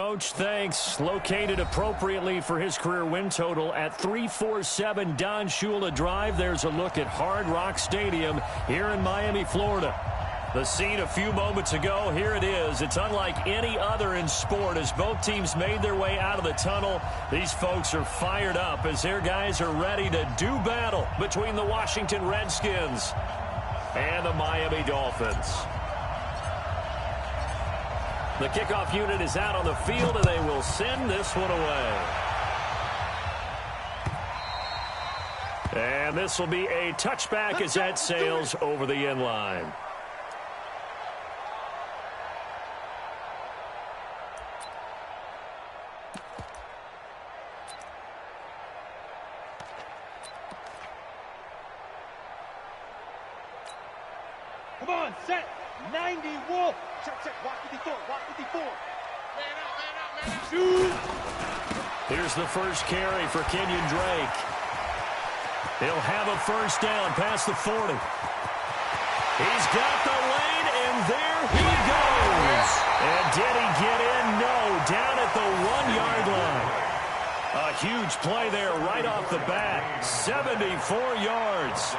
Coach. Thanks. Located appropriately for his career win total at 347 Don Shula Drive. There's a look at Hard Rock Stadium here in Miami, Florida. The scene a few moments ago, here it is. It's unlike any other in sport as both teams made their way out of the tunnel. These folks are fired up as their guys are ready to do battle between the Washington Redskins and the Miami Dolphins. The kickoff unit is out on the field, and they will send this one away. And this will be a touchback as that sails over the end line. Come on, set. 90, Wolf. Check. Walk 54. Man out. Shoot. Here's the first carry for Kenyon Drake. He'll have a first down past the 40. He's got the lane, and there he goes. And did he get in? No, down at the 1-yard line. A huge play there right off the bat. 74 yards.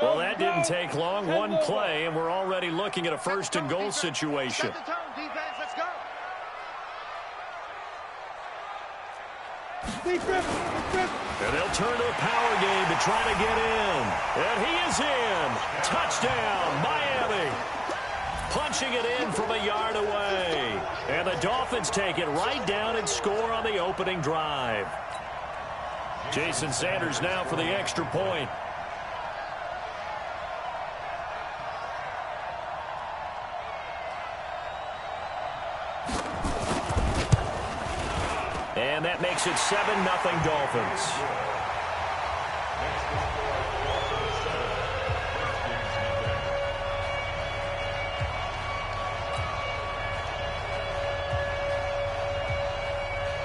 Well, that didn't take long. One play, and we're already looking at a first-and-goal situation. And they'll turn to a power game to try to get in. And he is in. Touchdown, Miami. Punching it in from a yard away. And the Dolphins take it right down and score on the opening drive. Jason Sanders now for the extra point. And that makes it 7-0 Dolphins.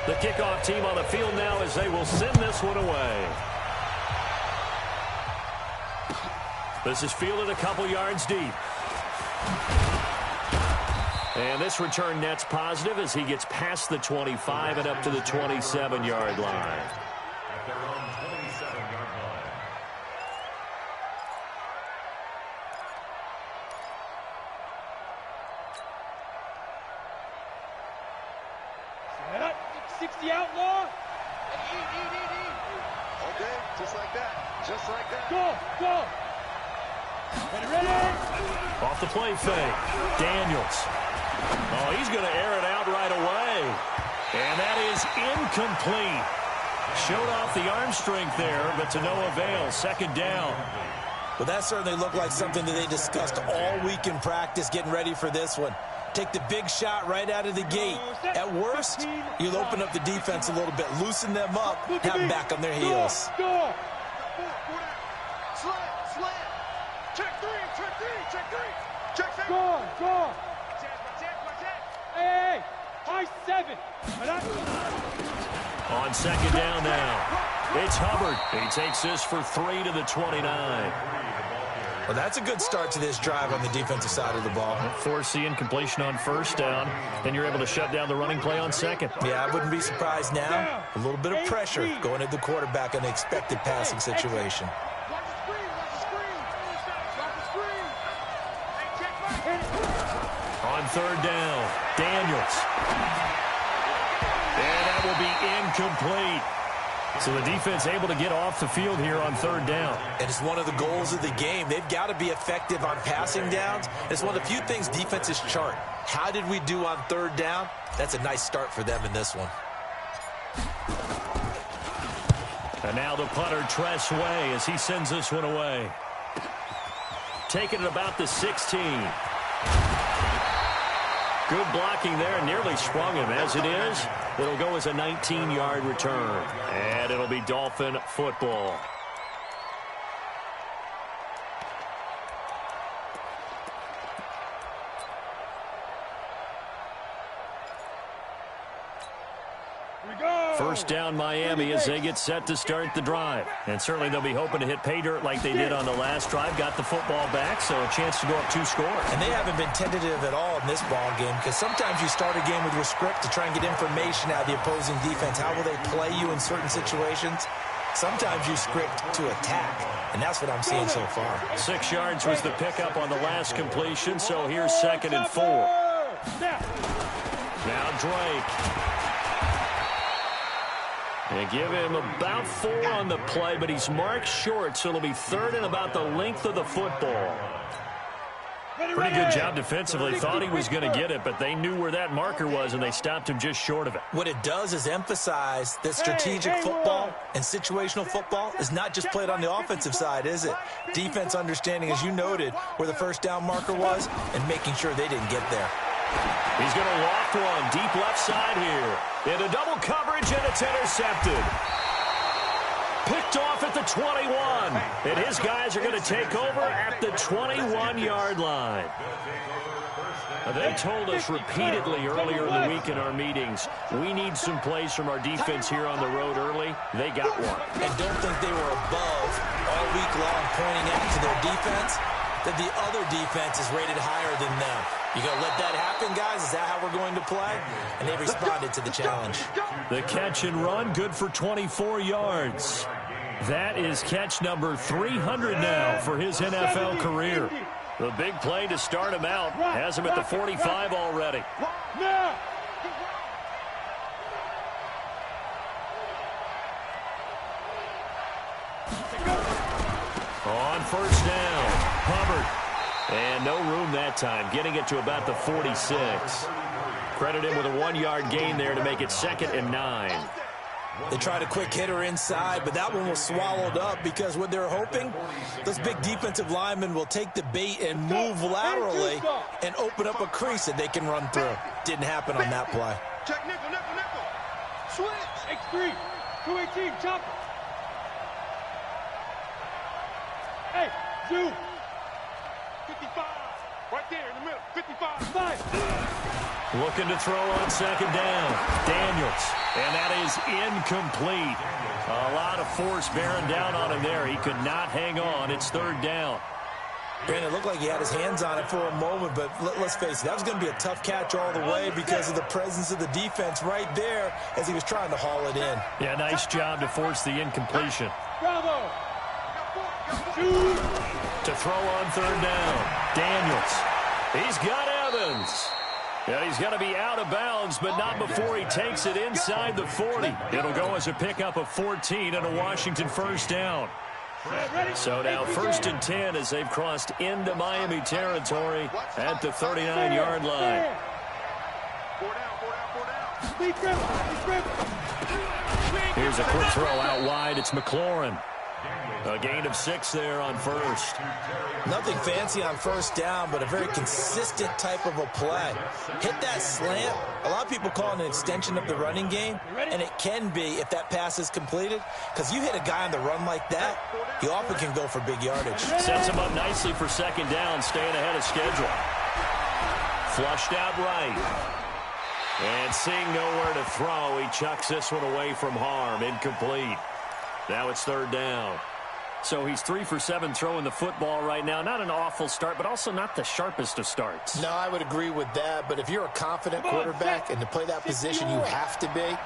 The kickoff team on the field now as they will send this one away. This is fielded a couple yards deep. And this return net's positive as he gets past the 25 and up to the 27-yard line. At their own 27-yard line. Set up. 60 outlaw. Okay, just like that. Go. Ready. Off the play fake. Daniels. Oh, he's going to air it out right away. And that is incomplete. Showed off the arm strength there, but to no avail. Second down. Well, that certainly looked like something that they discussed all week in practice, getting ready for this one. Take the big shot right out of the gate. At worst, you'll open up the defense a little bit, loosen them up, have them back on their heels. Go. Slam. Check three. Go. Hey. High 7. On second down now. It's Hubbard. He takes this for 3 to the 29. Well, that's a good start to this drive on the defensive side of the ball. Force the incompletion on first down. Then you're able to shut down the running play on second. Yeah, I wouldn't be surprised now. A little bit of pressure going at the quarterback in an expected passing situation. On third down, Daniels. And that will be incomplete. So the defense able to get off the field here on third down. And it's one of the goals of the game. They've got to be effective on passing downs. It's one of the few things defenses chart. How did we do on third down? That's a nice start for them in this one. And now the punter, Tress Way, as he sends this one away. Taking it about the 16. Good blocking there, nearly sprung him. As it is, it'll go as a 19-yard return. And it'll be Dolphin football. first down Miami as they get set to start the drive. And certainly they'll be hoping to hit pay dirt like they did on the last drive. Got the football back, so a chance to go up 2 scores. And they haven't been tentative at all in this ball game, because sometimes you start a game with your script to try and get information out of the opposing defense. How will they play you in certain situations? Sometimes you script to attack, and that's what I'm seeing so far. 6 yards was the pickup on the last completion, so here's 2nd and 4. Now Drake. They give him about 4 on the play, but he's marked short, so it'll be 3rd and about the length of the football. Pretty good job defensively. Thought he was going to get it, but they knew where that marker was, and they stopped him just short of it. What it does is emphasize that strategic football and situational football is not just played on the offensive side, is it? Defense understanding, as you noted, where the first down marker was and making sure they didn't get there. He's going to loft one deep left side here. Into double coverage, and it's intercepted. Picked off at the 21. And his guys are going to take over at the 21-yard line. They told us repeatedly earlier in the week in our meetings, we need some plays from our defense here on the road early. They got one. And don't think they were above all week long pointing out to their defense that the other defense is rated higher than them. You going to let that happen, guys? Is that how we're going to play? And they responded to the challenge. The catch and run, good for 24 yards. That is catch number 300 now for his NFL career. The big play to start him out has him at the 45 already. On first down, Hubbard. And no room that time, getting it to about the 46. Credit him with a 1-yard gain there to make it 2nd and 9. They tried a quick hitter inside, but that one was swallowed up because what they're hoping, those big defensive linemen will take the bait and move laterally and open up a crease that they can run through. Didn't happen on that play. Check nickel, nickel, nickel. Switch. X3, 218, chopper. Hey, Zoo. 55. Right there in the middle. 55. 5. Looking to throw on 2nd down. Daniels. And that is incomplete. A lot of force bearing down on him there. He could not hang on. It's 3rd down. Granted, it looked like he had his hands on it for a moment, but let's face it, that was going to be a tough catch all the way because of the presence of the defense right there as he was trying to haul it in. Yeah, nice job to force the incompletion. Bravo. To throw on 3rd down. Daniels. He's got Evans. Yeah, he's going to be out of bounds, but not before he takes it inside the 40. It'll go as a pickup of 14 and a Washington first down. So now 1st and 10 as they've crossed into Miami territory at the 39-yard line. 4 down. Here's a quick throw out wide. It's McLaurin. A gain of 6 there on first. Nothing fancy on first down, but a very consistent type of a play. Hit that slant. A lot of people call it an extension of the running game, and it can be if that pass is completed, because you hit a guy on the run like that, he often can go for big yardage. Sets him up nicely for 2nd down, staying ahead of schedule. Flushed out right. And seeing nowhere to throw, he chucks this one away from harm. Incomplete. Now it's 3rd down. So he's 3 for 7 throwing the football right now. Not an awful start, but also not the sharpest of starts. No, I would agree with that. But if you're a confident quarterback and to play that position you have to be,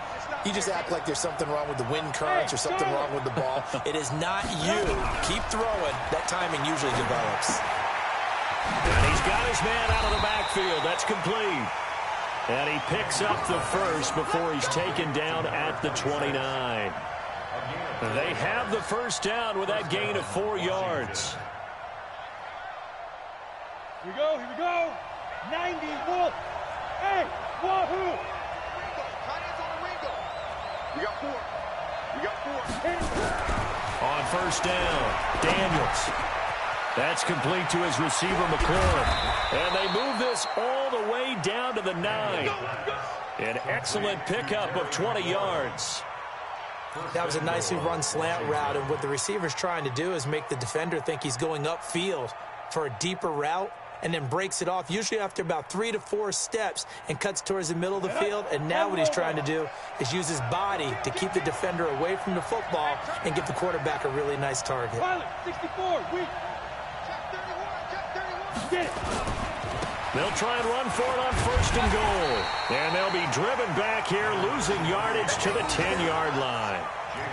you just act like there's something wrong with the wind currents or something wrong with the ball. It is not you. Keep throwing. That timing usually develops. And he's got his man out of the backfield. That's complete. And he picks up the first before he's taken down at the 29. They have the first down with that gain of 4 yards. Here we go, here we go. 90, Wolf. Hey, Wahoo. We got 4. We got 4. On first down, Daniels. That's complete to his receiver, McLaurin. And they move this all the way down to the 9. An excellent pickup of 20 yards. That was a nicely run slant route, and what the receiver's trying to do is make the defender think he's going upfield for a deeper route, and then breaks it off, usually after about 3 to 4 steps, and cuts towards the middle of the field. And now what he's trying to do is use his body to keep the defender away from the football and give the quarterback a really nice target. Pilot, 64, weak. Get it. They'll try and run for it on 1st and goal. And they'll be driven back here, losing yardage to the 10-yard line.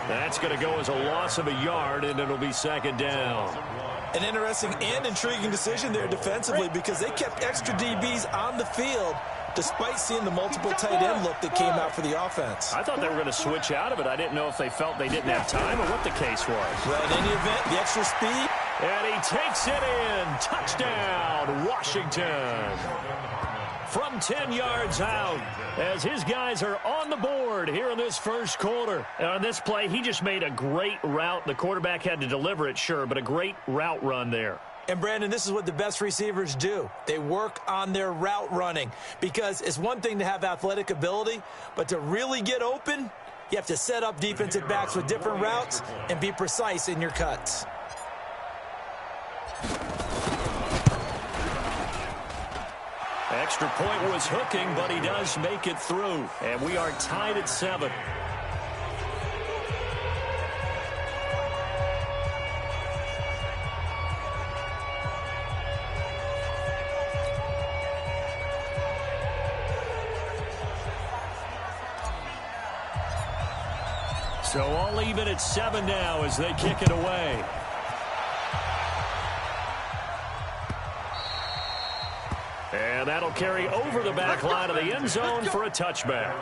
That's going to go as a loss of a yard, and it'll be 2nd down. An interesting and intriguing decision there defensively, because they kept extra DBs on the field despite seeing the multiple tight end look that came out for the offense. I thought they were going to switch out of it. I didn't know if they felt they didn't have time or what the case was. Well, in any event, the extra speed. And he takes it in. Touchdown, Washington. From 10 yards out, as his guys are on the board here in this first quarter. And on this play, he just made a great route. The quarterback had to deliver it, sure, but a great route run there. And, Brandon, this is what the best receivers do. They work on their route running, because it's one thing to have athletic ability, but to really get open, you have to set up defensive backs with different routes and be precise in your cuts. Extra point was hooking, but he does make it through. And we are tied at 7. So all even at 7 now as they kick it away. And that'll carry over the back line of the end zone for a touchback.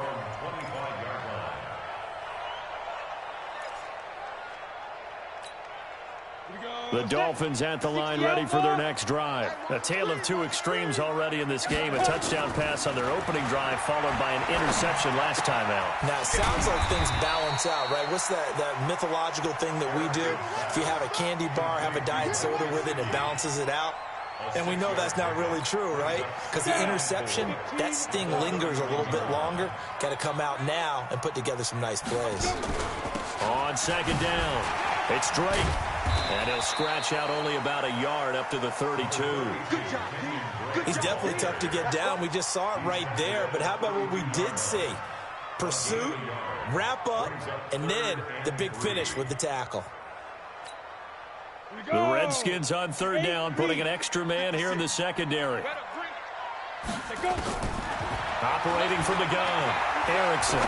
The Dolphins at the line, ready for their next drive. A tale of two extremes already in this game. A touchdown pass on their opening drive, followed by an interception last time out. Now, it sounds like things balance out, right? What's that mythological thing that we do? If you have a candy bar, have a diet soda with it, it balances it out. And we know that's not really true, right? Because the interception, that sting lingers a little bit longer. Got to come out now and put together some nice plays. On 2nd down, it's Drake. And he'll scratch out only about a yard up to the 32. He's definitely tough to get down. We just saw it right there. But how about what we did see? Pursuit, wrap up, and then the big finish with the tackle. The Redskins on 3rd down, putting an extra man here in the secondary. Operating from the gun, Erickson.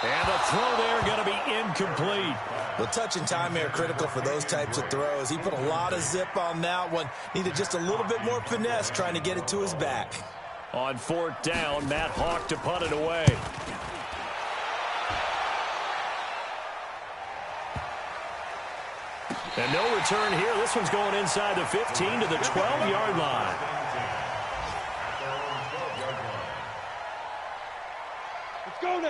And the throw there going to be incomplete. Well, touch and time are critical for those types of throws. He put a lot of zip on that one. Needed just a little bit more finesse trying to get it to his back. On 4th down, Matt Hawk to punt it away. And no return here. This one's going inside the 15 to the 12-yard line.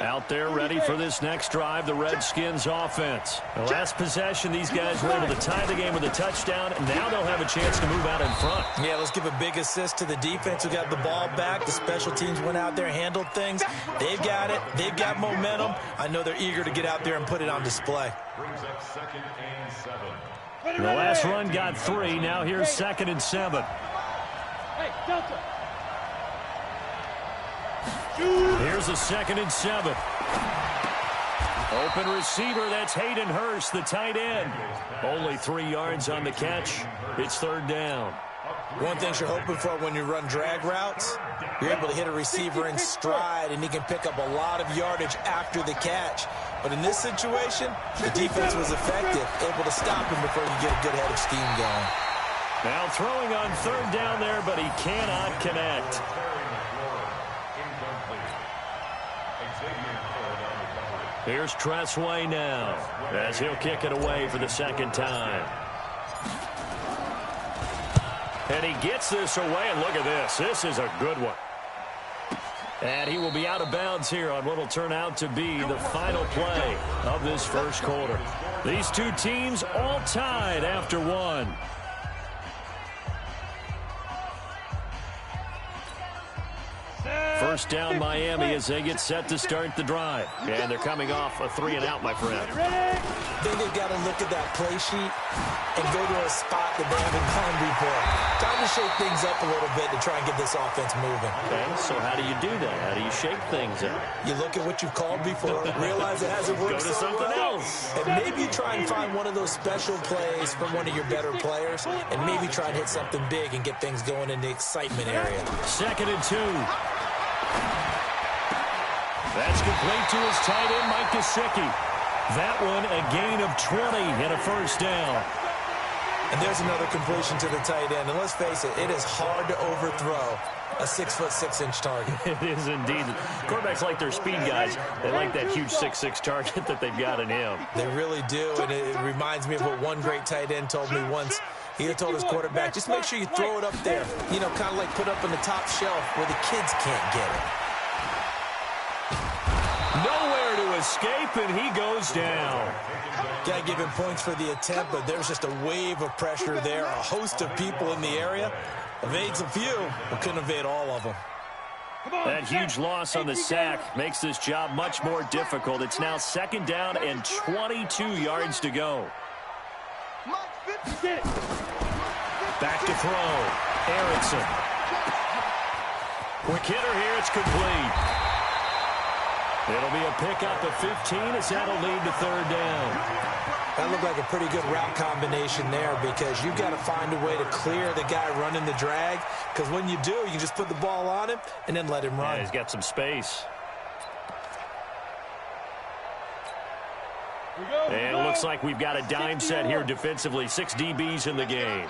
Out there ready for this next drive, the Redskins offense. The last possession, these guys were able to tie the game with a touchdown, and now they'll have a chance to move out in front. Yeah, let's give a big assist to the defense who got the ball back. The special teams went out there, handled things. They've got it. They've got momentum. I know they're eager to get out there and put it on display. Brings up 2nd and 7. The last run got 3. Now here's 2nd and 7. Hey, Delta. Here's a 2nd and 7. Open receiver, that's Hayden Hurst, the tight end. Only 3 yards on the catch. It's 3rd down. One thing you're hoping for when you run drag routes, you're able to hit a receiver in stride, and he can pick up a lot of yardage after the catch. But in this situation, the defense was effective, able to stop him before you get a good head of steam going. Now throwing on 3rd down there, but he cannot connect. Here's Tressway now, as he'll kick it away for the 2nd time. And he gets this away, and look at this. This is a good one. And he will be out of bounds here on what will turn out to be the final play of this first quarter. These two teams all tied after 1. First down Miami as they get set to start the drive. And they're coming off a 3-and-out, my friend. I think they've got to look at that play sheet and go to a spot that they haven't gone before. Time to shake things up a little bit to try and get this offense moving. Okay, so how do you do that? How do you shake things up? You look at what you've called before, realize it hasn't worked. Go to something else. And maybe you try and find one of those special plays from one of your better players, and maybe try and hit something big and get things going in the excitement area. 2nd and 2. That's complete to his tight end, Mike Gesicki. That one a gain of 20 and a first down. And there's another completion to the tight end. And let's face it, it is hard to overthrow a 6'6" target. It is indeed. Quarterbacks like their speed guys. They like that huge 6'6" target that they've got in him. They really do, and it reminds me of what one great tight end told me once. He had told his quarterback, just make sure you throw it up there. You know, kind of like put up on the top shelf where the kids can't get it. Nowhere to escape, and he goes down. Got to give him points for the attempt, but there's just a wave of pressure there. A host of people in the area. Evades a few, but couldn't evade all of them. That huge loss on the sack makes this job much more difficult. It's now 2nd down and 22 yards to go. Back to throw. Erickson. Quick hitter here. It's complete. It'll be a pickup of 15 as that'll lead to 3rd down. That looked like a pretty good route combination there because you've got to find a way to clear the guy running the drag, because when you do, you just put the ball on him and then let him run. Yeah, he's got some space. And it looks like we've got a dime set here defensively. 6 DBs in the game.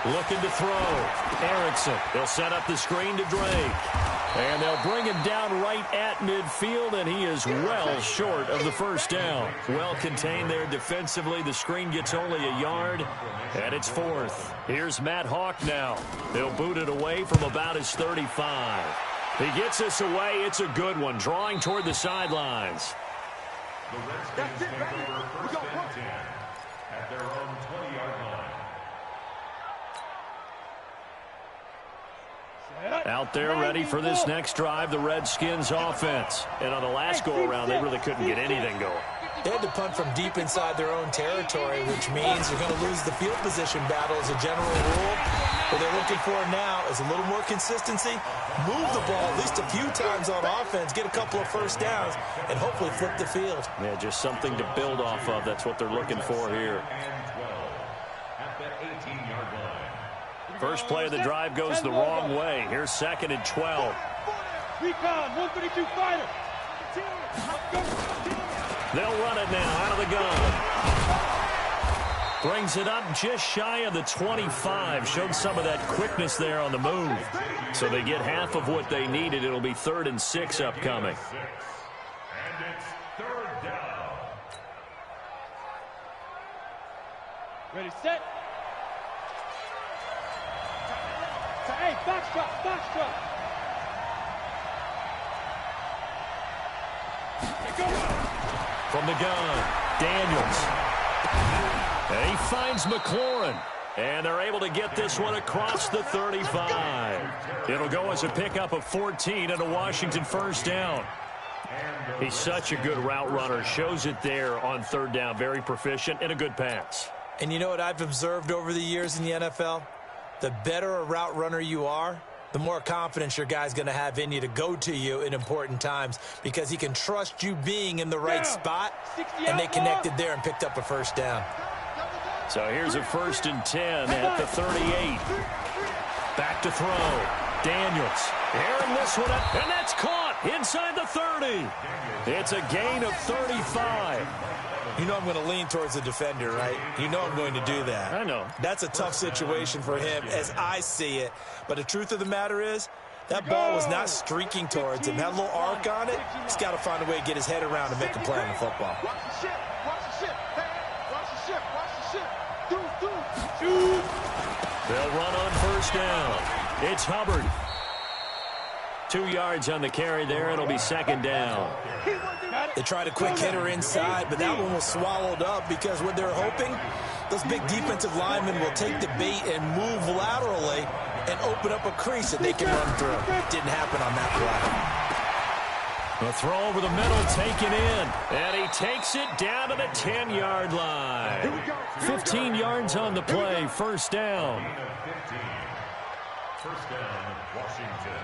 Looking to throw. Erickson. They'll set up the screen to Drake. And they'll bring him down right at midfield, and he is well short of the first down. Well contained there defensively. The screen gets only a yard, and it's 4th. Here's Matt Hawk now. They'll boot it away from about his 35. He gets this away. It's a good one, drawing toward the sidelines. The Redskins take over 1st and 10 at their own 20-yard line. Out there ready for this next drive, the Redskins offense. And on the last go-around, they really couldn't get anything going. They had to punt from deep inside their own territory, which means you're going to lose the field position battle as a general rule. What they're looking for now is a little more consistency, move the ball at least a few times on offense, get a couple of first downs, and hopefully flip the field. Yeah, just something to build off of. That's what they're looking for here. At the 18-yard line. First play of the drive goes the wrong way. Here's 2nd and 12. Recon, 132 fighter. They'll run it now out of the gun. Brings it up just shy of the 25. Showed some of that quickness there on the move. So they get half of what they needed. It'll be 3rd and 6 upcoming. And it's 3rd down. Ready, set. Hey, box drop, box drop. From the gun, Daniels. And he finds McLaurin. And they're able to get this one across the 35. It'll go as a pickup of 14 and a Washington first down. He's such a good route runner. Shows it there on 3rd down. Very proficient and a good pass. And you know what I've observed over the years in the NFL? The better a route runner you are, the more confidence your guy's going to have in you to go to you in important times, because he can trust you being in the right spot, and they connected there and picked up a first down. So here's a 1st and 10 at the 38. Back to throw. Daniels. Airing this one up, and that's caught inside the 30. It's a gain of 35. You know I'm going to lean towards the defender, right? You know I'm going to do that. I know. That's a tough situation for him as I see it. But the truth of the matter is, that ball was not streaking towards him. Had a little arc on it. He's got to find a way to get his head around and make a play on the football. Watch the ship. Watch the ship. Watch the ship. Watch the ship. They'll run on first down. It's Hubbard. 2 yards on the carry there. It'll be 2nd down. They tried a quick hitter inside, but that one was swallowed up because what they're hoping, those big defensive linemen will take the bait and move laterally and open up a crease that they can run through. Didn't happen on that The throw over the middle taken in. And he takes it down to the 10-yard line. 15 yards on the play. First down. First down, Washington.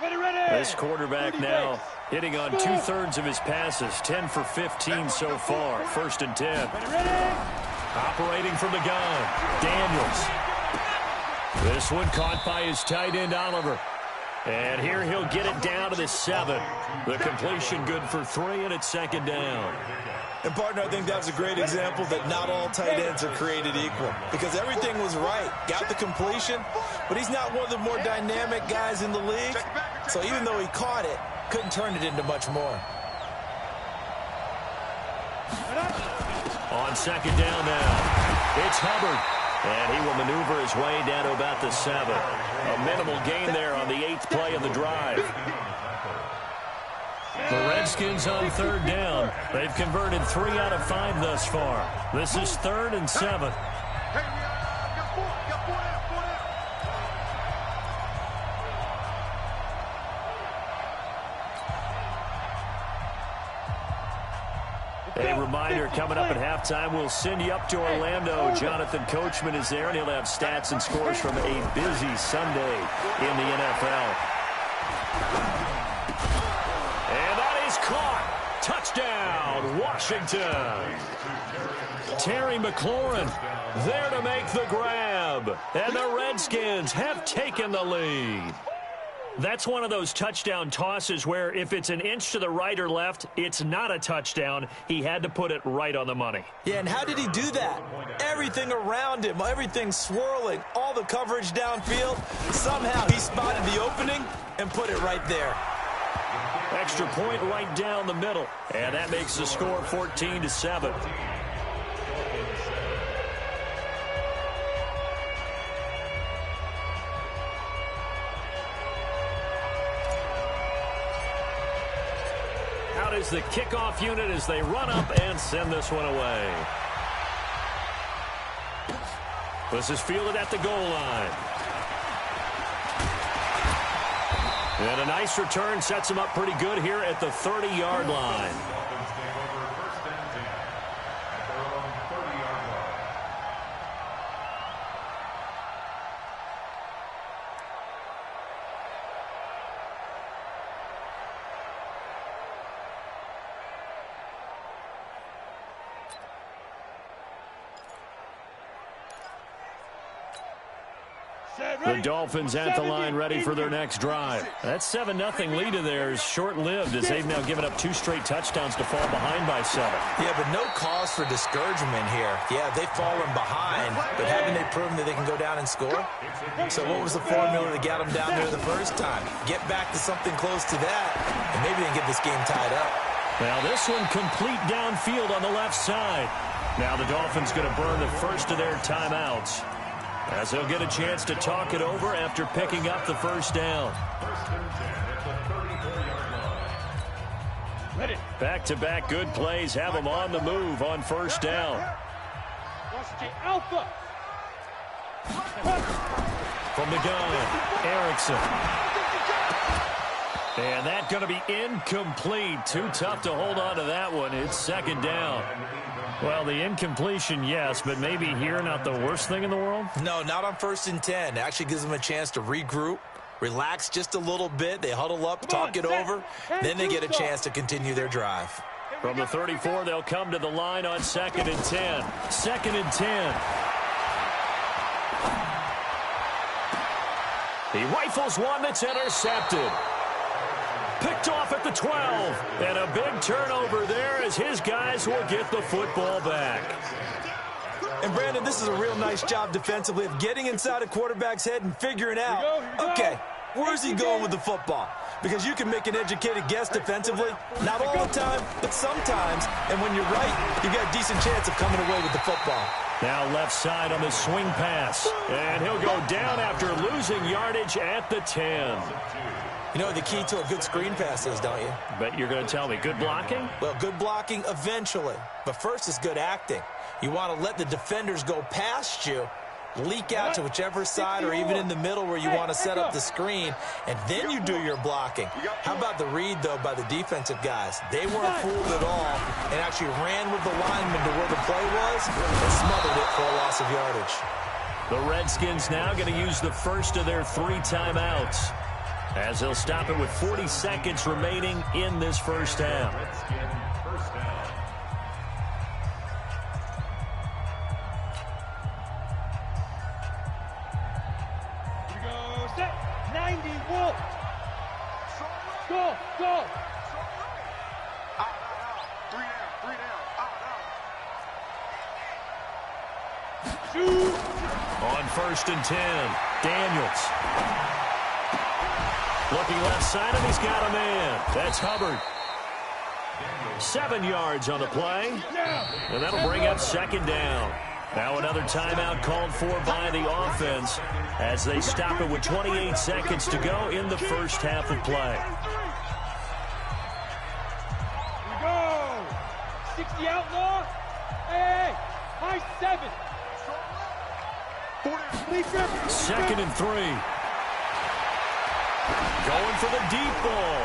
Ready. This quarterback now hitting on 2/3 of his passes. 10 for 15 so far. First and 10. Operating from the gun. Daniels. This one caught by his tight end, Oliver. And here he'll get it down to the 7. The completion good for 3, and it's second down. And, partner, I think that was a great example that not all tight ends are created equal because everything was right. Got the completion, but he's not one of the more dynamic guys in the league. So even though he caught it, couldn't turn it into much more. On second down now, it's Hubbard. And he will maneuver his way down to about the 7. A minimal gain there on the 8th play of the drive. The Redskins on third down. They've converted 3 out of 5 thus far. This is 3rd and 7. A reminder, coming up at halftime, we'll send you up to Orlando. Jonathan Coachman is there, and he'll have stats and scores from a busy Sunday in the NFL. And that is caught. Touchdown, Washington. Terry McLaurin there to make the grab. And the Redskins have taken the lead. That's one of those touchdown tosses where if it's an inch to the right or left, it's not a touchdown. He had to put it right on the money. Yeah, and how did he do that? Everything around him, everything swirling, all the coverage downfield. Somehow he spotted the opening and put it right there. Extra point right down the middle. And that makes the score 14-7. Is the kickoff unit as they run up and send this one away. This is fielded at the goal line. And a nice return sets him up pretty good here at the 30-yard line. The Dolphins at the line ready for their next drive. That 7-0 lead of theirs short-lived as they've now given up 2 straight touchdowns to fall behind by 7. Yeah, but no cause for discouragement here. Yeah, they've fallen behind, but haven't they proven that they can go down and score? So what was the formula that got them down there the first time? Get back to something close to that, and maybe they can get this game tied up. Now this one complete downfield on the left side. Now the Dolphins going to burn the first of their timeouts, as they'll get a chance to talk it over after picking up the first down. Back-to-back good plays have them on the move on first down. From the gun, Erickson. And that's going to be incomplete. Too tough to hold on to that one. It's second down. Well, the incompletion, yes, but maybe here not the worst thing in the world? No, not on 1st and 10. It actually gives them a chance to regroup, relax just a little bit. They huddle up, talk it over, then they get a chance to continue their drive. From the 34, they'll come to the line on 2nd and 10. 2nd and 10. He rifles one that's intercepted. Picked off at the 12. And a big turnover there as his guys will get the football back. And, Brandon, this is a real nice job defensively of getting inside a quarterback's head and figuring out, okay, where's he going with the football? Because you can make an educated guess defensively, not all the time, but sometimes. And when you're right, you've got a decent chance of coming away with the football. Now left side on the swing pass. And he'll go down after losing yardage at the 10. You know what the key to a good screen pass is, don't you? But you're going to tell me, good blocking? Well, good blocking eventually. But first is good acting. You want to let the defenders go past you, leak out to whichever side or even in the middle where you want to set up the screen, and then you do your blocking. How about the read, though, by the defensive guys? They weren't fooled at all and actually ran with the lineman to where the play was and smothered it for a loss of yardage. The Redskins now going to use the first of their 3 timeouts, as they'll stop it with 40 seconds remaining in this first half. First down. Here we go. Set. 90 Wolf. Go. Go. Three down. Shoot. On 1st and 10, Daniels. Looking left side, and he's got a man. That's Hubbard. 7 yards on the play, and that'll bring up 2nd down. Now another timeout called for by the offense as they stop it with 28 seconds to go in the first half of play. Here we go. 60 outlaw. Hey. High 7. 2nd and 3. Going for the deep ball.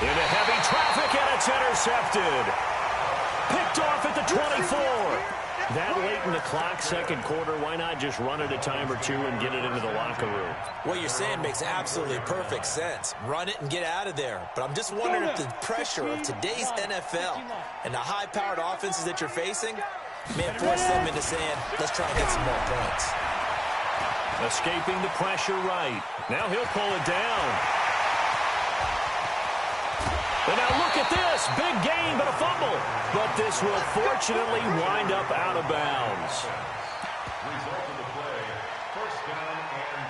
Into heavy traffic, and it's intercepted. Picked off at the 24. That late in the clock, 2nd quarter, why not just run it a time or 2 and get it into the locker room? What you're saying makes absolutely perfect sense. Run it and get out of there. But I'm just wondering if the pressure of today's NFL and the high-powered offenses that you're facing may have forced them into saying, let's try and get some more points. Escaping the pressure right. Now he'll pull it down. And now look at this. Big gain, but a fumble. But this will fortunately wind up out of bounds. Result of the play, first down and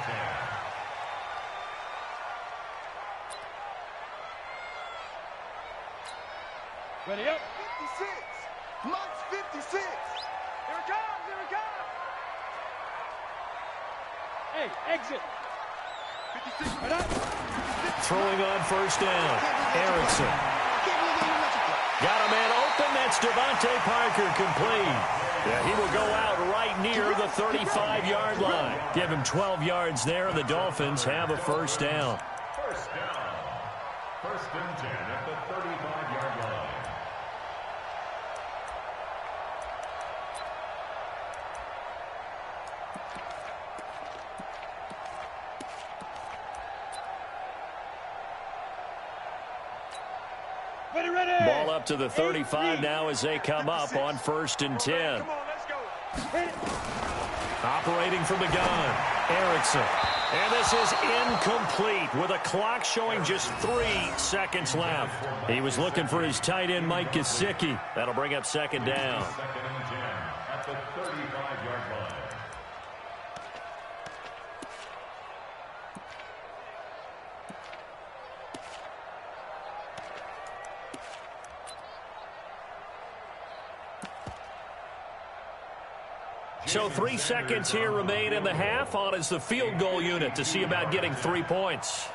10. Ready up. 56. Mike's 56. Here it comes. Hey, exit. 56. Right up. Throwing on 1st down. Erickson. Got a man open. That's Devontae Parker, complete. Yeah, he will go out right near the 35-yard line. Give him 12 yards there, and the Dolphins have a 1st down. First down. 1st and 10 at the 35-yard line. Ready. Ball up to the 35 now as they come up on 1st and 10. Come on, let's go. Operating from the gun, Erickson. And this is incomplete with a clock showing just 3 seconds left. He was looking for his tight end, Mike Gesicki. That'll bring up 2nd down. 2nd and 10 at the 35-yard line. So 3 seconds here remain in the half. On is the field goal unit to see about getting 3 points.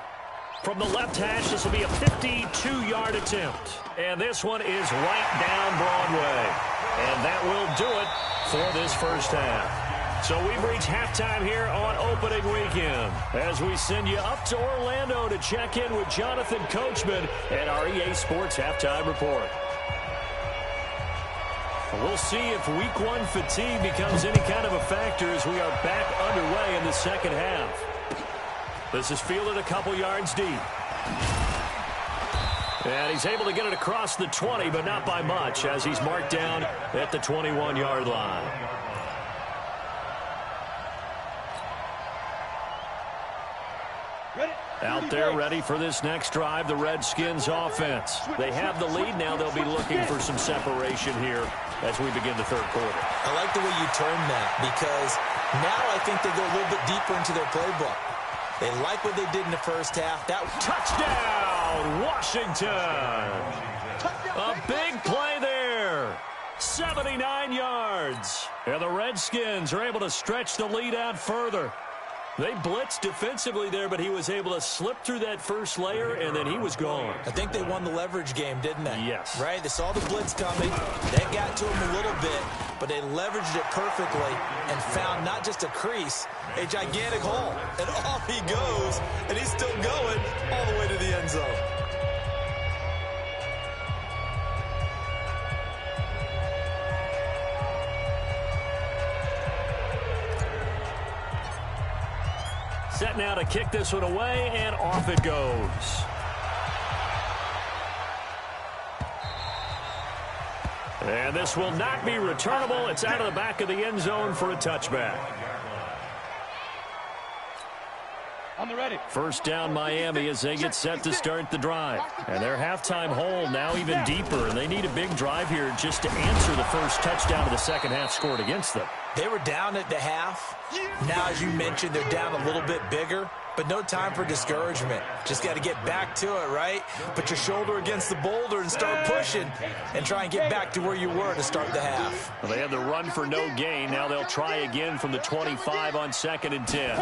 From the left hash, this will be a 52-yard attempt. And this one is right down Broadway. And that will do it for this first half. So we've reached halftime here on opening weekend as we send you up to Orlando to check in with Jonathan Coachman and our EA Sports Halftime Report. We'll see if Week 1 fatigue becomes any kind of a factor as we are back underway in the second half. This is fielded a couple yards deep. And he's able to get it across the 20, but not by much, as he's marked down at the 21-yard line. Out there ready for this next drive, the Redskins offense. They have the lead now. They'll be looking for some separation here as we begin the third quarter. I like the way you termed that, because now I think they go a little bit deeper into their playbook. They like what they did in the first half. That touchdown, Washington. A big play there. 79 yards. And the Redskins are able to stretch the lead out further. They blitzed defensively there, but he was able to slip through that first layer, and then he was gone. I think they won the leverage game, didn't they? Yes. Right? They saw the blitz coming. That got to him a little bit. but they leveraged it perfectly and found not just a crease, a gigantic hole. And off he goes, and he's still going all the way to the end zone. Set now to kick this one away, and off it goes. And this will not be returnable. It's out of the back of the end zone for a touchback. On the ready. First down Miami as they get set to start the drive. And their halftime hole now even deeper, and they need a big drive here just to answer the first touchdown of the second half scored against them. They were down at the half. Now, as you mentioned, they're down a little bit bigger, but no time for discouragement. Just got to get back to it, right? Put your shoulder against the boulder and start pushing and try and get back to where you were to start the half. Well, they had the run for no gain. Now they'll try again from the 25 on 2nd and 10.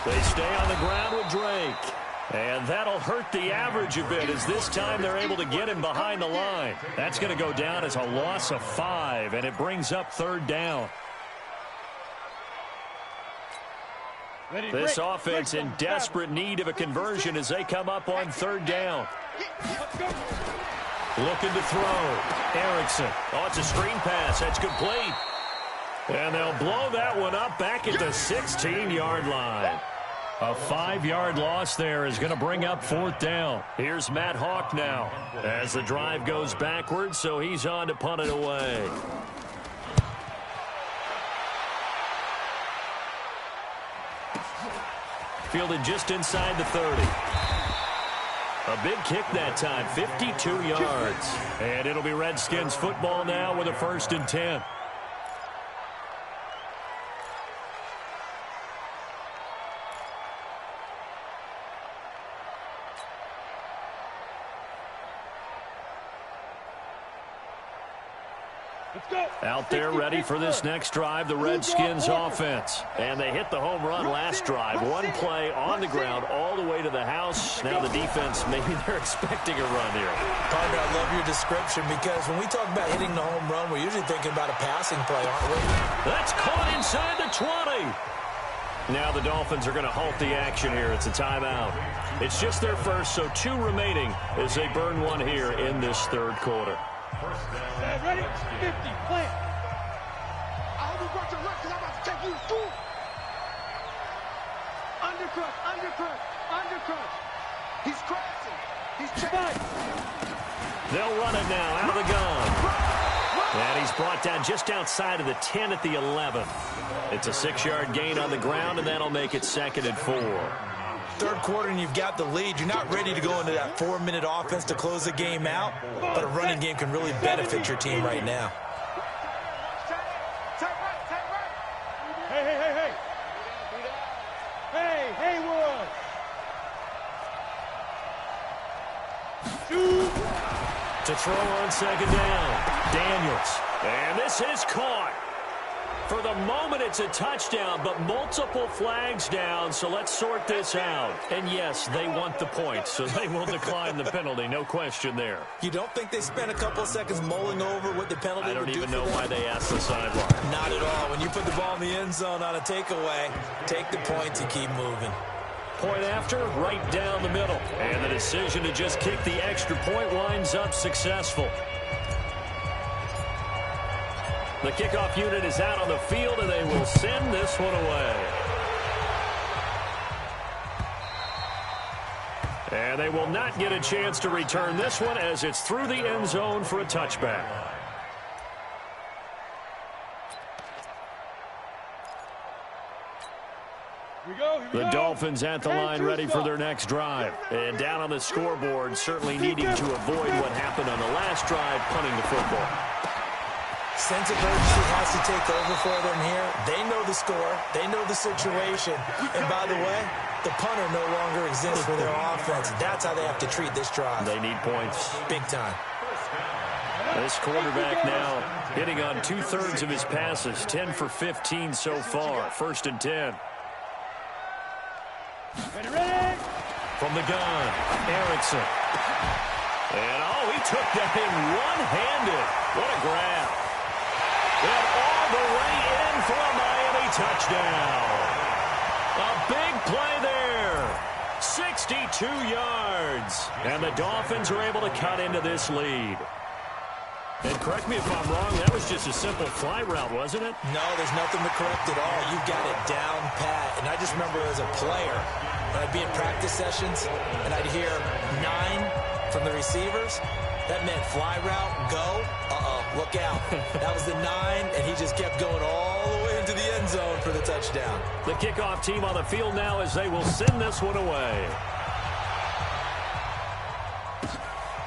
They stay on the ground with Drake. And that'll hurt the average a bit as this time they're able to get him behind the line. That's going to go down as a loss of 5, and it brings up 3rd down. This offense in desperate need of a conversion as they come up on 3rd down. Looking to throw. Erickson. Oh, it's a screen pass. That's complete. And they'll blow that one up back at the 16-yard line. A 5-yard loss there is going to bring up 4th down. Here's Matt Hawk now as the drive goes backwards, so he's on to punt it away. Fielded just inside the 30. A big kick that time, 52 yards. And it'll be Redskins football now with a 1st and 10. Out there ready for this next drive, the Redskins offense. And they hit the home run last drive. One play on the ground all the way to the house. Now the defense, maybe they're expecting a run here. Partner, I love your description because when we talk about hitting the home run, we're usually thinking about a passing play, aren't we? That's caught inside the 20. Now the Dolphins are going to halt the action here. It's a timeout. It's just their first, so 2 remaining as they burn one here in this 3rd quarter. Ready? 50. Plant. I hope you brought your left because I'm about to take you through. Undercut, undercut, undercut. He's crashing. He's checking. They'll run it now out of the gun. And he's brought down just outside of the 10 at the 11. It's a 6-yard gain on the ground, and that'll make it 2nd and 4. 3rd quarter and you've got the lead. You're not ready to go into that 4-minute offense to close the game out, but a running game can really benefit your team right now. Hey, hey, hey, hey. Hey, Haywood. Shoot. To throw on 2nd down. Daniels. And this is caught. For the moment, it's a touchdown, but multiple flags down, so let's sort this out. And yes, they want the point, so they will decline the penalty, no question there. You don't think they spent a couple of seconds mulling over what the penalty would do? I don't even know why they asked the sideline. Not at all. When you put the ball in the end zone on a takeaway, take the points and keep moving. Point after, right down the middle. And the decision to just kick the extra point winds up successful. The kickoff unit is out on the field, and they will send this one away. And they will not get a chance to return this one as it's through the end zone for a touchback. The Dolphins at the line ready for their next drive. And down on the scoreboard, certainly needing to avoid what happened on the last drive, punting the football. Sense of urgency has to take over for them here. They know the score. They know the situation. And by the way, the punter no longer exists for their offense. That's how they have to treat this drive. They need points. Big time. This quarterback now hitting on 2/3 of his passes. 10 for 15 so far. 1st and 10. Ready? From the gun, Erickson. And, oh, he took that in one-handed. What a grab. touchdown. A big play there. 62 yards. And the Dolphins are able to cut into this lead. And correct me if I'm wrong, that was just a simple fly route, wasn't it? No, there's nothing to correct at all. You got it down pat. And I just remember as a player, when I'd be in practice sessions and I'd hear 9 from the receivers, that meant fly route, go, look out. That was the 9, and he just kept going all the way into the end zone for the touchdown. The kickoff team on the field now as they will send this one away.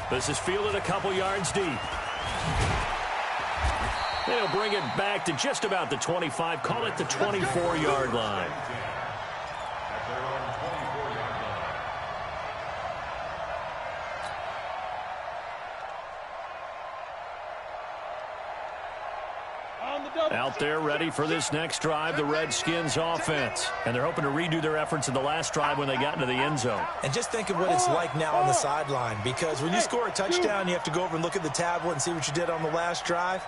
This is fielded a couple yards deep. They'll bring it back to just about the 25. Call it the 24-yard line. Out there ready for this next drive, the Redskins offense. And they're hoping to redo their efforts in the last drive when they got into the end zone. And just think of what it's like now on the sideline, because when you score a touchdown, you have to go over and look at the tablet and see what you did on the last drive.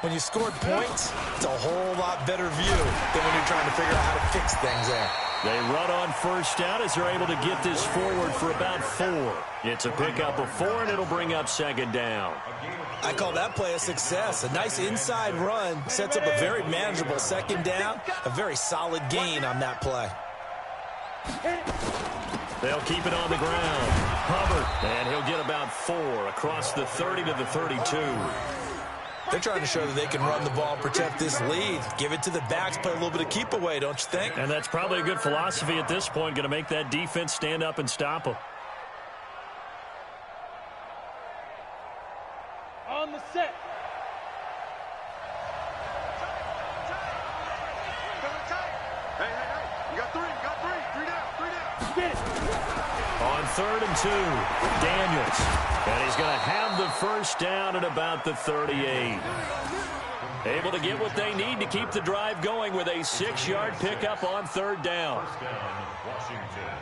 When you scored points, it's a whole lot better view than when you're trying to figure out how to fix things there. They run on first down as they're able to get this forward for about 4. It's a pickup of 4, and it'll bring up second down. I call that play a success. A nice inside run sets up a very manageable second down, a very solid gain on that play. They'll keep it on the ground. Hubbard, and he'll get about 4 across the 30 to the 32. They're trying to show that they can run the ball and protect this lead. Give it to the backs, play a little bit of keep away, don't you think? And that's probably a good philosophy at this point, going to make that defense stand up and stop them. On the set. Hey, you got 3 down. Get it. On 3rd and 2, Daniels. And he's going to have the first down at about the 38. Able to get what they need to keep the drive going with a 6-yard pickup on 3rd down. First down, Washington.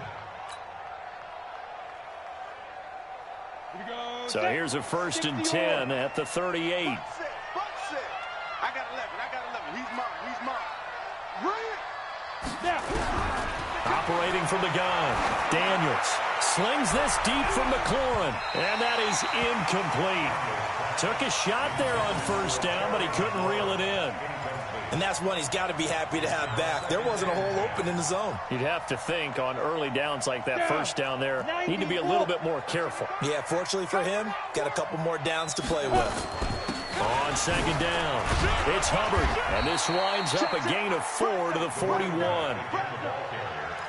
So here's a 1st and 10 at the 38. I got 11. He's mine. Bring it. Now. Operating from the gun, Daniels slings this deep from McLaurin, and that is incomplete. Took a shot there on first down, but he couldn't reel it in. And that's one he's got to be happy to have back. There wasn't a hole open in the zone. You'd have to think on early downs like that first down there, need to be a little bit more careful. Yeah, fortunately for him, got a couple more downs to play with. On second down, it's Hubbard, and this winds up a gain of 4 to the 41.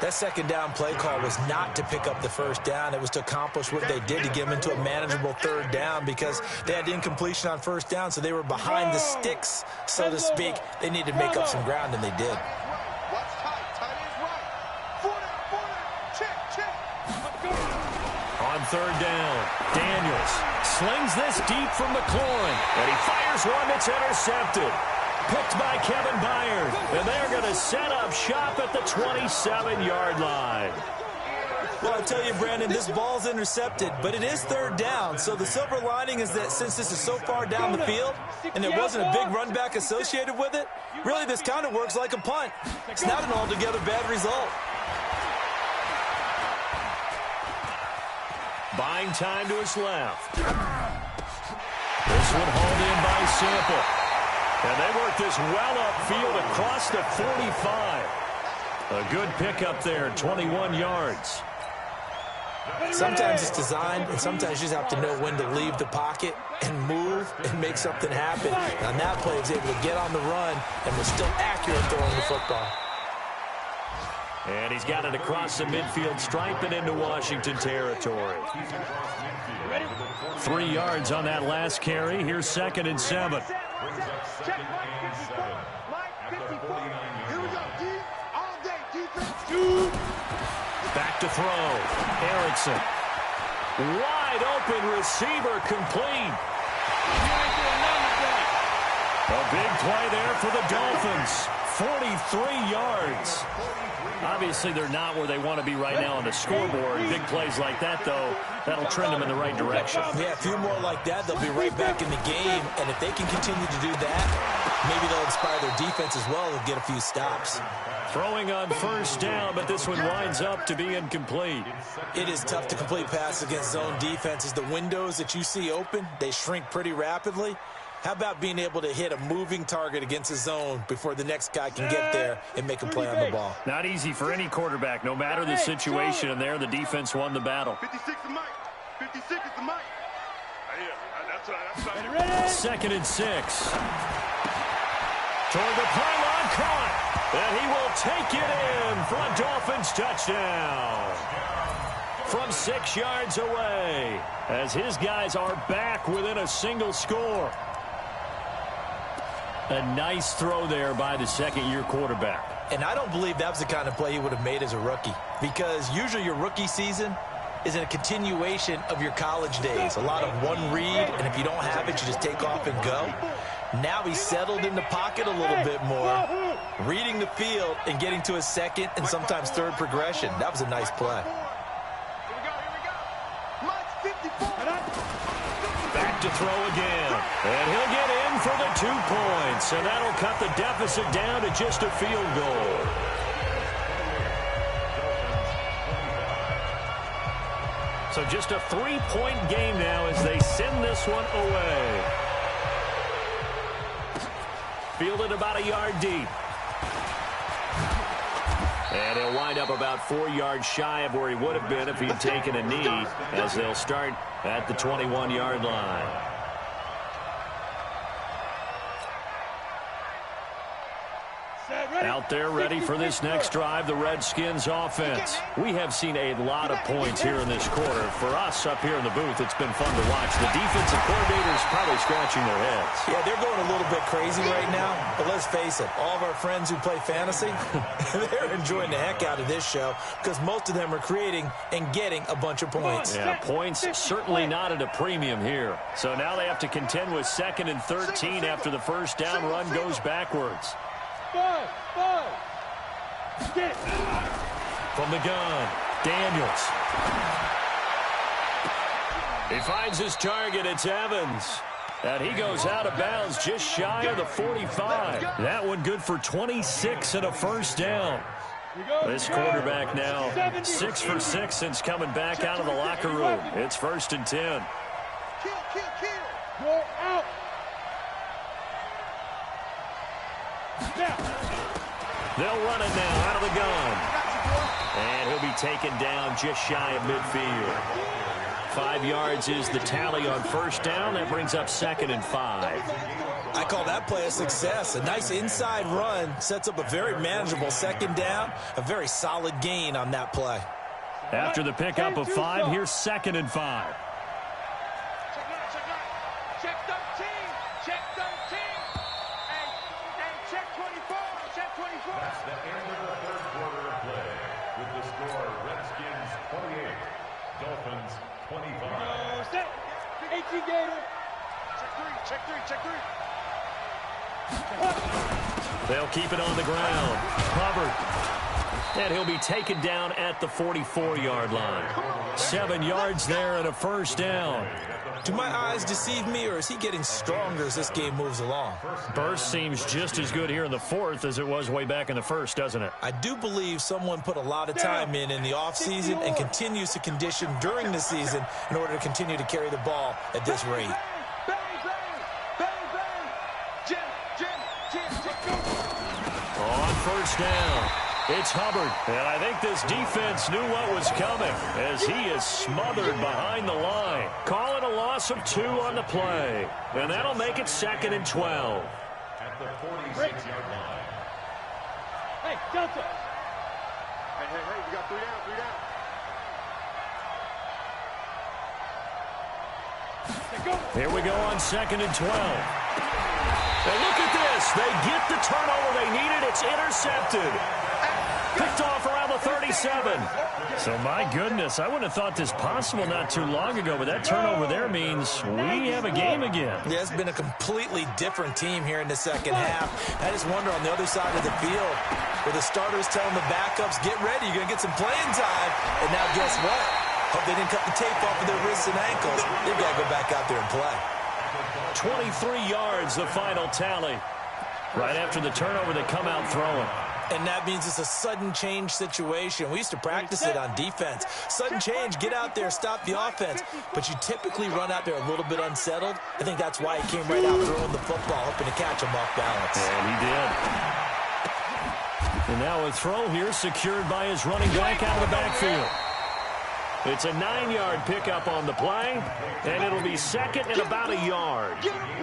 That second down play call was not to pick up the first down. It was to accomplish what they did to get them into a manageable 3rd down because they had incompletion on first down, so they were behind the sticks, so to speak. They needed to make up some ground, and they did. Watch tight ends right. 4 down. Check. On 3rd down, Daniels slings this deep from McLaurin, and he fires one that's intercepted. Picked by Kevin Byard, and they're going to set up shop at the 27-yard line. Well, I tell you, Brandon, this ball's intercepted, but it is 3rd down. So the silver lining is that since this is so far down the field and there wasn't a big run back associated with it, really this kind of works like a punt. It's not an altogether bad result. Buying time to his left. This one hauled in by Sample. And they work this well upfield across the 45. A good pickup there, 21 yards. Sometimes it's designed, and sometimes you just have to know when to leave the pocket and move and make something happen. And on that play, he was able to get on the run and was still accurate throwing the football. And he's got it across the midfield stripe and into Washington territory. 3 yards on that last carry. Here's 2nd and 7. Check, Mike 54. Mike 54. Here we go, D. All day, defense. Back to throw. Erickson. Wide open receiver complete. A big play there for the Dolphins. 43 yards. Obviously, they're not where they want to be right now on the scoreboard. Big plays like that, though, that'll trend them in the right direction. Yeah, a few more like that, they'll be right back in the game. And if they can continue to do that, maybe they'll expand inspire their defense as well and get a few stops. Throwing on first down, but this one winds up to be incomplete. It is tough to complete passes against zone defenses. The windows that you see open, they shrink pretty rapidly. How about being able to hit a moving target against a zone before the next guy can get there and make a play on the ball? Not easy for any quarterback, no matter the situation, and there the defense won the battle. 56 is Mike. 56 is the Mike. That's right. 2nd and 6. Toward the pylon, caught. And he will take it in for a Dolphins touchdown. From 6 yards away, as his guys are back within a single score. A nice throw there by the second-year quarterback. And I don't believe that was the kind of play he would have made as a rookie, because usually your rookie season is a continuation of your college days. A lot of one read, and if you don't have it, you just take off and go. Now he's settled in the pocket a little bit more, reading the field and getting to his second and sometimes third progression. That was a nice play. Back to throw again. And he'll get in for the 2 points. And that'll cut the deficit down to just a field goal. So just a 3-point game now as they send this one away. Fielded about a yard deep. And he'll wind up about 4 yards shy of where he would have been if he'd taken a knee, as they'll start at the 21-yard line. Out there ready for this next drive, the Redskins offense. We have seen a lot of points here in this quarter. For us up here in the booth, it's been fun to watch. The defensive coordinators probably scratching their heads. Yeah, they're going a little bit crazy right now, but let's face it, all of our friends who play fantasy, they're enjoying the heck out of this show because most of them are creating and getting a bunch of points. Yeah, points certainly not at a premium here. So now they have to contend with 2nd and 13 after the first down run goes backwards. From the gun, Daniels. He finds his target. It's Evans. And he goes out of bounds just shy of the 45. That one good for 26 and a first down. This quarterback now 6 for 6 since coming back out of the locker room. It's 1st and 10. You're out. They'll run it now out of the gun. And he'll be taken down just shy of midfield. 5 yards is the tally on first down. That brings up 2nd and 5. I call that play a success. A nice inside run sets up a very manageable 2nd down. A very solid gain on that play. After the pickup of 5, here's 2nd and 5. Check 13. Check 13. And check 24. Check 24. That's the end of the third quarter of play. With the score, Redskins 28, Dolphins 25. Set. 18 Gator. Check 3. Check 3. They'll keep it on the ground. Hubbard. And he'll be taken down at the 44-yard line. 7 yards there and a first down. Do my eyes deceive me, or is he getting stronger as this game moves along? Burst seems just as good here in the fourth as it was way back in the first, doesn't it? I do believe someone put a lot of time in the offseason and continues to condition during the season in order to continue to carry the ball at this rate. Bang, bang. Bang, bang. Jim. On first down, it's Hubbard. And I think this defense knew what was coming as he is smothered behind the line. Call it a loss of 2 on the play. And that'll make it 2nd and 12. At the 46-yard line. Hey, Delta. Hey, we got 3 down. Here we go on 2nd and 12. And look at this. They get the turnover they needed. It's intercepted. Picked off around the 37. So, my goodness, I wouldn't have thought this possible not too long ago, but that turnover there means we have a game again. Yeah, it's been a completely different team here in the second half. I just wonder on the other side of the field, where the starters telling the backups, get ready, you're going to get some playing time. And now guess what? Hope they didn't cut the tape off of their wrists and ankles. They've got to go back out there and play. 23 yards, the final tally. Right after the turnover, they come out throwing. And that means it's a sudden change situation. We used to practice it on defense. Sudden change, get out there, stop the offense. But you typically run out there a little bit unsettled. I think that's why he came right out throwing the football, hoping to catch him off balance. And he did. And now a throw here secured by his running back out of the backfield. It's a 9-yard pickup on the play, and it'll be second and about a yard.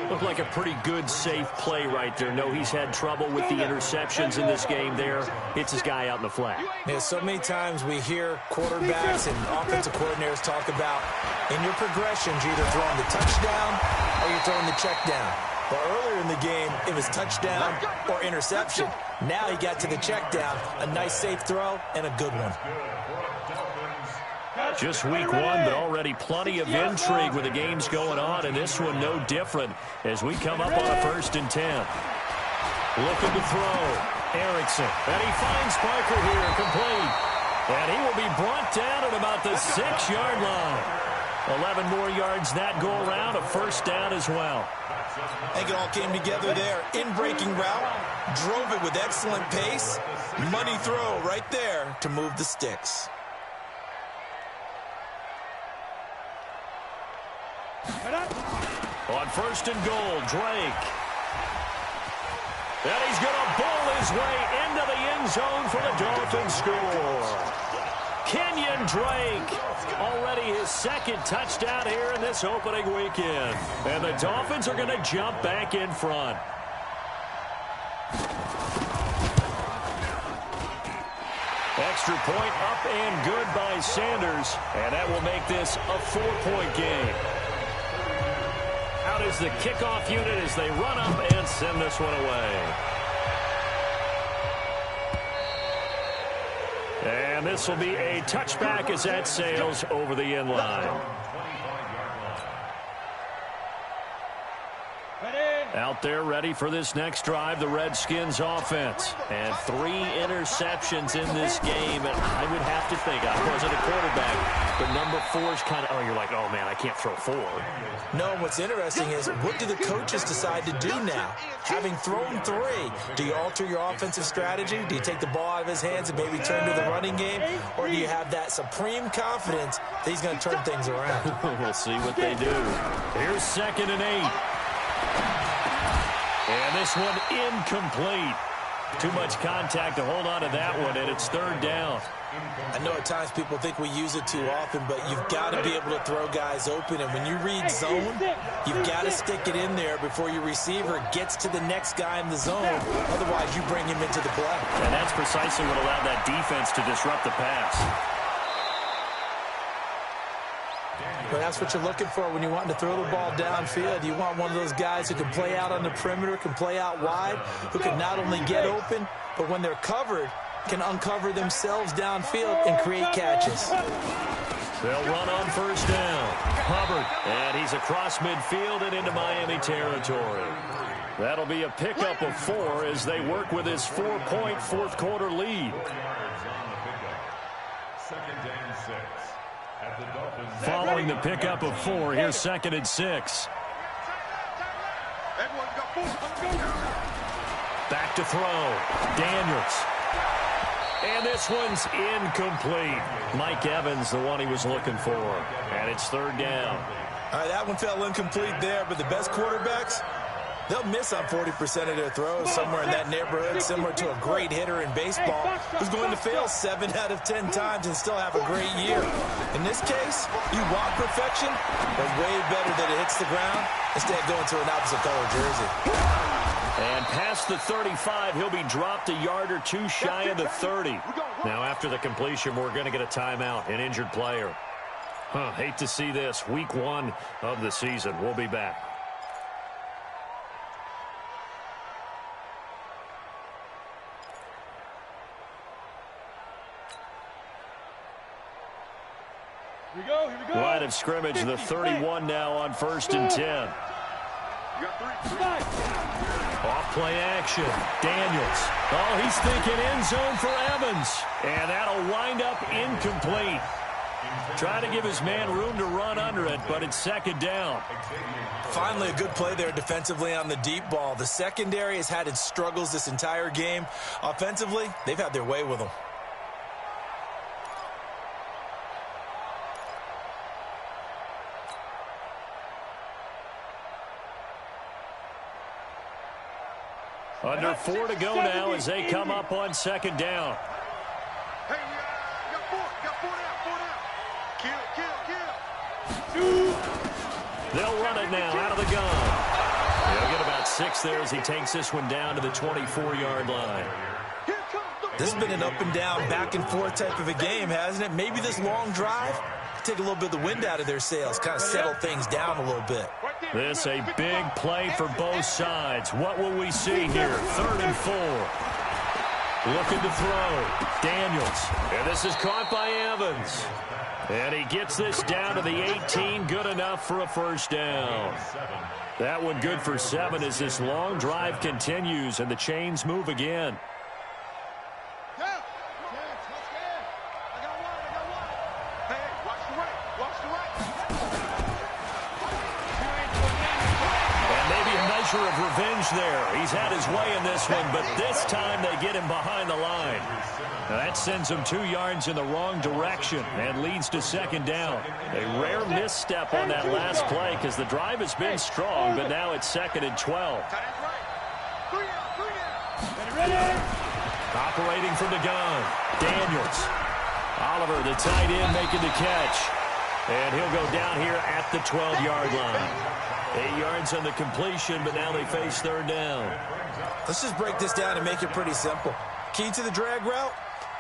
Looked like a pretty good, safe play right there. No, he's had trouble with the interceptions in this game there. Hits his guy out in the flat. Yeah, so many times we hear quarterbacks and offensive coordinators talk about in your progressions, you're either throwing the touchdown or you're throwing the check down. Well, earlier in the game, it was touchdown or interception. Now he got to the check down, a nice safe throw, and a good one. Just week one, but already plenty of intrigue with the games going on, and this one no different as we come up on a 1st and 10. Looking to throw. Erickson. And he finds Parker here, complete. And he will be brought down at about the 6-yard line. 11 more yards that go around, a 1st down as well. I think it all came together there. In-breaking route, drove it with excellent pace. Money throw right there to move the sticks. On 1st and goal, Drake. And he's going to bowl his way into the end zone for the Dolphins score. Kenyon Drake, already his 2nd touchdown here in this opening weekend. And the Dolphins are going to jump back in front. Extra point up and good by Sanders. And that will make this a 4-point game. Out is the kickoff unit as they run up and send this one away. And this will be a touchback as that sails over the end line. Out there ready for this next drive, the Redskins offense. And 3 interceptions in this game. And I would have to think, I wasn't a quarterback, but number 4 is kind of, oh, you're like, oh, man, I can't throw 4. No, what's interesting is what do the coaches decide to do now? Having thrown 3, do you alter your offensive strategy? Do you take the ball out of his hands and maybe turn to the running game? Or do you have that supreme confidence that he's going to turn things around? We'll see what they do. Here's 2nd and 8. And this one incomplete. Too much contact to hold on to that one, and it's 3rd down. I know at times people think we use it too often, but you've got to be able to throw guys open. And when you read zone, you've got to stick it in there before your receiver gets to the next guy in the zone. Otherwise, you bring him into the play. And that's precisely what allowed that defense to disrupt the pass. But that's what you're looking for when you're wanting to throw the ball downfield. You want one of those guys who can play out on the perimeter, can play out wide, who can not only get open, but when they're covered, can uncover themselves downfield and create catches. They'll run on 1st down. Hubbard, and he's across midfield and into Miami territory. That'll be a pickup of 4 as they work with his 4-point 4th quarter lead. 2nd and 6. Following the pickup of 4, here's 2nd and 6. Back to throw. Daniels. And this one's incomplete. Mike Evans, the one he was looking for. And it's 3rd down. All right, that one fell incomplete there, but the best quarterbacks, they'll miss on 40% of their throws, somewhere in that neighborhood, similar to a great hitter in baseball who's going to fail 7 out of 10 times and still have a great year. In this case, you want perfection, but way better that it hits the ground instead of going to an opposite color jersey. And past the 35, he'll be dropped a yard or 2 shy of the 30. Now, after the completion, we're going to get a timeout, an injured player. Hate to see this. Week 1 of the season. We'll be back. Here we go. Line of scrimmage, the 31 now on 1st and 10. Off play action. Daniels. Oh, he's thinking end zone for Evans. And that'll wind up incomplete. Trying to give his man room to run under it, but it's second down. Finally, a good play there defensively on the deep ball. The secondary has had its struggles this entire game. Offensively, they've had their way with them. Under 4 to go now as they come up on second down. Hey, we got 4 down. Kill. They'll run it now out of the gun. He'll get about 6 there as he takes this one down to the 24-yard line. This has been an up and down, back and forth type of a game, hasn't it? Maybe this long drive take a little bit of the wind out of their sails, kind of settle things down a little bit. This a big play for both sides. What will we see here? 3rd and 4. Looking to throw. Daniels. And this is caught by Evans. And he gets this down to the 18. Good enough for a first down. That one good for 7 as this long drive continues and the chains move again. Of revenge there. He's had his way in this one, but this time they get him behind the line. Now that sends him 2 yards in the wrong direction and leads to second down. A rare misstep on that last play because the drive has been strong, but now it's 2nd and 12. Operating from the gun. Daniels. Oliver, the tight end, making the catch. And he'll go down here at the 12-yard line. 8 yards on the completion, but now they face 3rd down. Let's just break this down and make it pretty simple. Key to the drag route,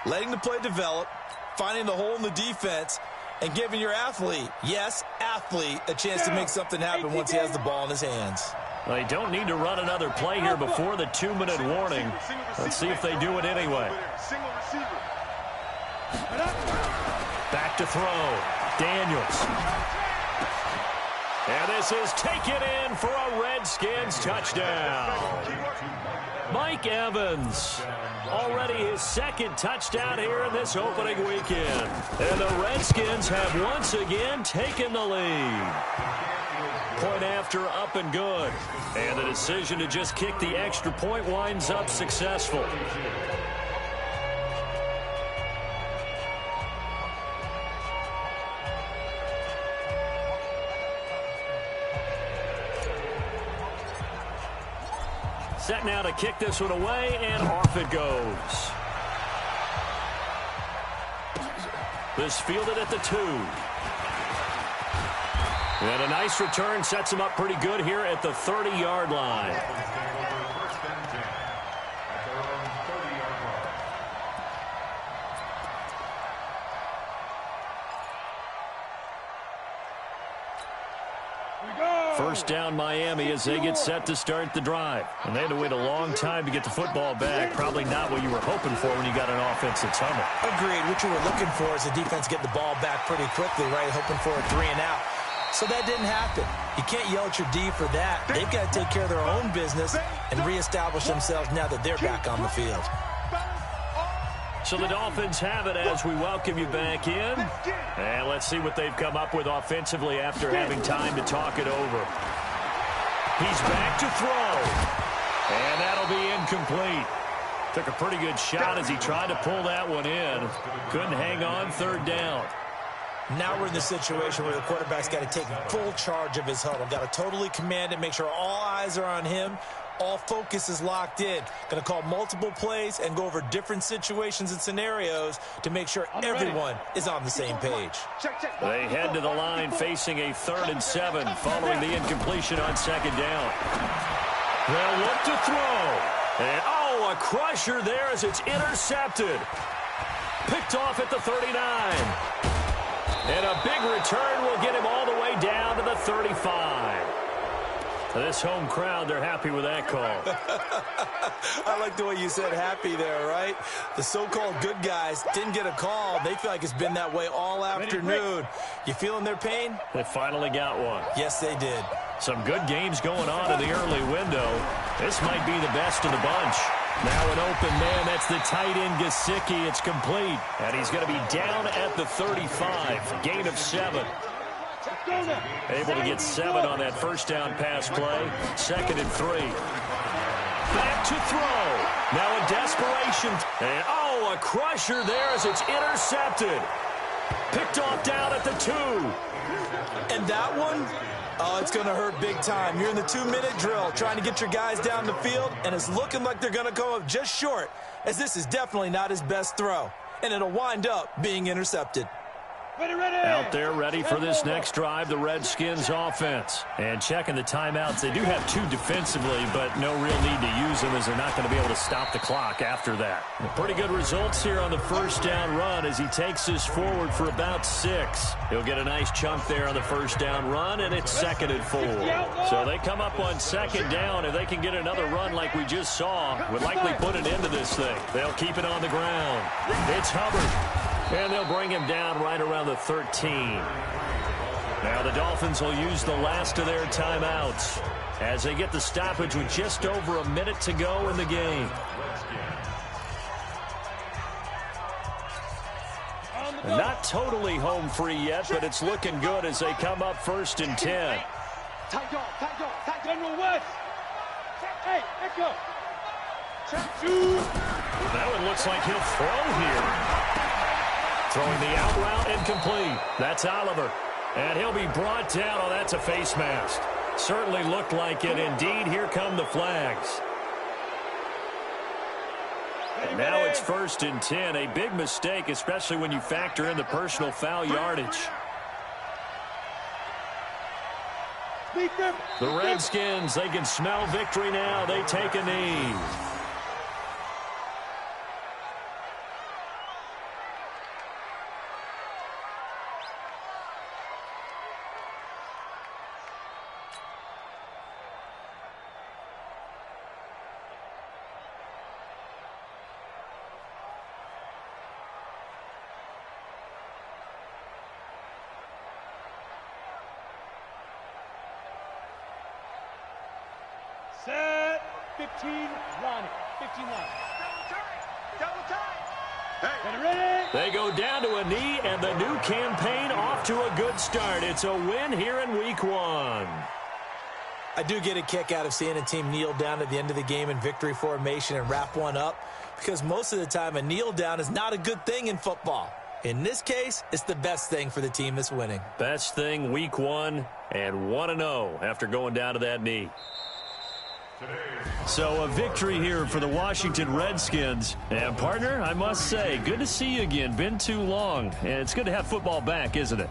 letting the play develop, finding the hole in the defense, and giving your athlete, yes, athlete, a chance to make something happen once he has the ball in his hands. They don't need to run another play here before the 2-minute warning. Let's see if they do it anyway. Back to throw. Daniels. And this is taken in for a Redskins touchdown. Mike Evans, already his 2nd touchdown here in this opening weekend. And the Redskins have once again taken the lead. Point after, up and good. And the decision to just kick the extra point winds up successful. Set now to kick this one away, and off it goes. This fielded at the 2. And a nice return sets him up pretty good here at the 30-yard line. First down Miami as they get set to start the drive. And they had to wait a long time to get the football back. Probably not what you were hoping for when you got an offense that's humming. Agreed. What you were looking for is the defense get the ball back pretty quickly, right? Hoping for a 3 and out. So that didn't happen. You can't yell at your D for that. They've got to take care of their own business and reestablish themselves now that they're back on the field. So the Dolphins have it as we welcome you back in. And let's see what they've come up with offensively after having time to talk it over. He's back to throw. And that'll be incomplete. Took a pretty good shot as he tried to pull that one in. Couldn't hang on, 3rd down. Now we're in the situation where the quarterback's got to take full charge of his huddle. Got to totally command it, make sure all eyes are on him. All focus is locked in. Going to call multiple plays and go over different situations and scenarios to make sure everyone is on the same page. They head to the line facing a 3rd and 7 following the incompletion on 2nd down. They'll look to throw. And, a crusher there as it's intercepted. Picked off at the 39. And a big return will get him all the way down to the 35. This home crowd, they're happy with that call. I like the way you said happy there, right? The so-called good guys didn't get a call. They feel like it's been that way all afternoon. You feeling their pain? They finally got one. Yes, they did. Some good games going on in the early window. This might be the best of the bunch. Now an open man. That's the tight end, Gesicki. It's complete. And he's going to be down at the 35. Gain of 7. Able to get 7 on that first down pass play. 2nd and 3. Back to throw. Now in desperation. And, a crusher there as it's intercepted. Picked off down at the 2. And that one, it's going to hurt big time. You're in the 2-minute drill trying to get your guys down the field, and it's looking like they're going to go up just short, as this is definitely not his best throw. And it'll wind up being intercepted. Out there ready for this next drive, the Redskins offense. And checking the timeouts. They do have 2 defensively, but no real need to use them as they're not going to be able to stop the clock after that. Pretty good results here on the first down run as he takes this forward for about 6. He'll get a nice chunk there on the first down run, and it's 2nd and 4. So they come up on 2nd down. If they can get another run like we just saw, would likely put an end to this thing. They'll keep it on the ground. It's Hubbard. And they'll bring him down right around the 13. Now the Dolphins will use the last of their timeouts as they get the stoppage with just over a minute to go in the game. Not totally home free yet, but it's looking good as they come up 1st and 10. Tight General West. Hey, Echo. That one looks like he'll throw here. Throwing the out route incomplete. That's Oliver. And he'll be brought down. Oh, that's a face mask. Certainly looked like it. Indeed, here come the flags. And now it's 1st and 10. A big mistake, especially when you factor in the personal foul yardage. The Redskins, they can smell victory now. They take a knee. Set. 15 line. 15 line. Double time. Hey. Ready? They go down to a knee, and the new campaign off to a good start. It's a win here in week 1. I do get a kick out of seeing a team kneel down at the end of the game in victory formation and wrap one up, because most of the time a kneel down is not a good thing in football. In this case, it's the best thing for the team that's winning. Best thing week 1 and 1-0 after going down to that knee. So a victory here for the Washington Redskins. And, partner, I must say, good to see you again. Been too long. And it's good to have football back, isn't it?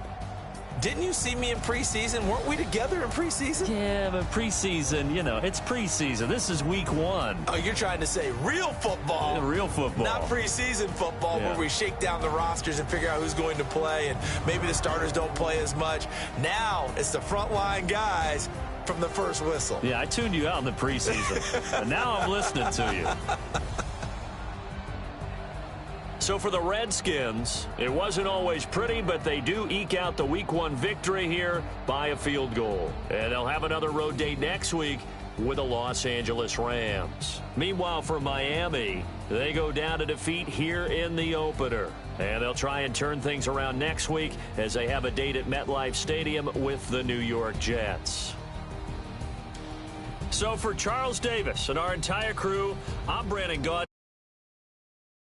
Didn't you see me in preseason? Weren't we together in preseason? Yeah, but preseason, it's preseason. This is week 1. Oh, you're trying to say real football. Yeah, real football. Not preseason football where we shake down the rosters and figure out who's going to play, and maybe the starters don't play as much. Now it's the frontline guys from the first whistle. Yeah, I tuned you out in the preseason. But now I'm listening to you. So for the Redskins, it wasn't always pretty, but they do eke out the week 1 victory here by a field goal. And they'll have another road date next week with the Los Angeles Rams. Meanwhile, for Miami, they go down to defeat here in the opener. And they'll try and turn things around next week as they have a date at MetLife Stadium with the New York Jets. So for Charles Davis and our entire crew, I'm Brandon Gaudin.